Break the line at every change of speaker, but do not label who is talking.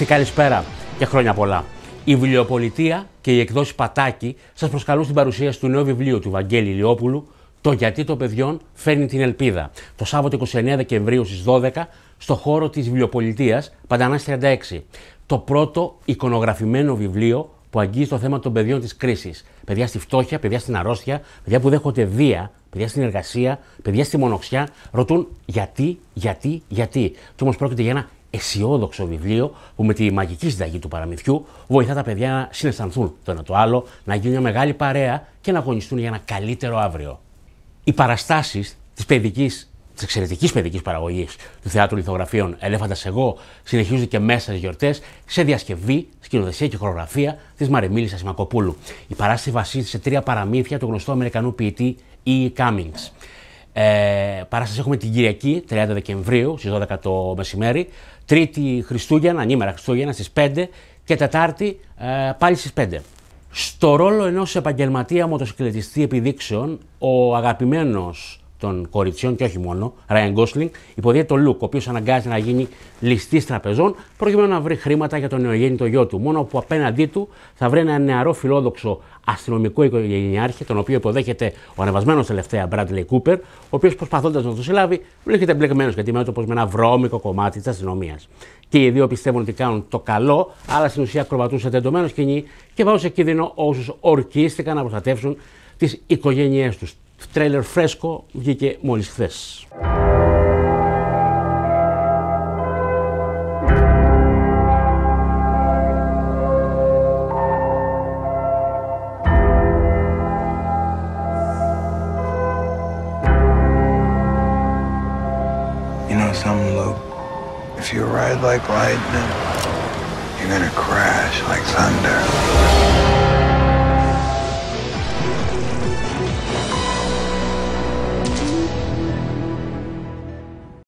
Χριστή καλησπέρα και χρόνια πολλά. Η Βιβλιοπολιτεία και οι εκδόσεις Πατάκη σας προσκαλούν στην παρουσίαση του νέου βιβλίου του Βαγγέλη Ηλιόπουλου «Το γιατί των παιδιών φέρνει την ελπίδα». Το Σάββατο 29 Δεκεμβρίου στις 12 στο χώρο της Βιβλιοπολιτείας Παντανάς 36. Το πρώτο εικονογραφημένο βιβλίο που αγγίζει το θέμα των παιδιών της κρίσης. Παιδιά στη φτώχεια, παιδιά στην αρρώστια, παιδιά που δέχονται βία, παιδιά στην εργασία, παιδιά στη μονοξιά, ρωτούν γιατί. Και όμως πρόκειται για ένα αισιόδοξο βιβλίο που με τη μαγική συνταγή του παραμυθιού βοηθά τα παιδιά να συναισθανθούν το ένα το άλλο, να γίνουν μια μεγάλη παρέα και να αγωνιστούν για ένα καλύτερο αύριο. Οι παραστάσεις της εξαιρετικής παιδικής παραγωγής του Θεάτρου Λιθογραφείων Ελέφαντας Εγώ συνεχίζονται και μέσα στις γιορτές σε διασκευή, σκηνοθεσία και χορογραφία της Μαρεμίλης Ασημακοπούλου. Η παράσταση βασίζεται σε 3 παραμύθια του γνωστού Αμερικανού ποιητή E. Cummings. Παράσταση έχουμε την Κυριακή, 30 Δεκεμβρίου, στις 12 το μεσημέρι, Τρίτη Χριστούγεννα, ανήμερα Χριστούγεννα, στις 5 και Τετάρτη πάλι στις 5. Στο ρόλο ενός επαγγελματία μοτοσυκλετιστή επιδείξεων, ο αγαπημένος των κοριτσιών και όχι μόνο, Ryan Gosling, υποδίεται τον Luke, ο οποίος αναγκάζεται να γίνει ληστής τραπεζών προκειμένου να βρει χρήματα για τον νεογέννητο γιο του. Μόνο που απέναντί του θα βρει ένα νεαρό φιλόδοξο αστυνομικό οικογενειάρχη, τον οποίο υποδέχεται ο ανεβασμένος τελευταία Bradley Cooper, ο οποίος προσπαθώντας να το συλλάβει, βρίσκεται μπλεγμένος γιατί μέτωπος με ένα βρώμικο κομμάτι της αστυνομίας. Και οι δύο πιστεύουν ότι κάνουν το καλό, αλλά στην ουσία ακροβατούν σε τεντωμένο σκηνή και βάζουν σε κίνδυνο όσους ορκίστηκαν να προστατεύσουν τις οικογένειές τους. Τρέιλερ φρέσκο βγήκε μόλις χθες.
You know something, Luke? If you ride like lightning, you're gonna crash like thunder.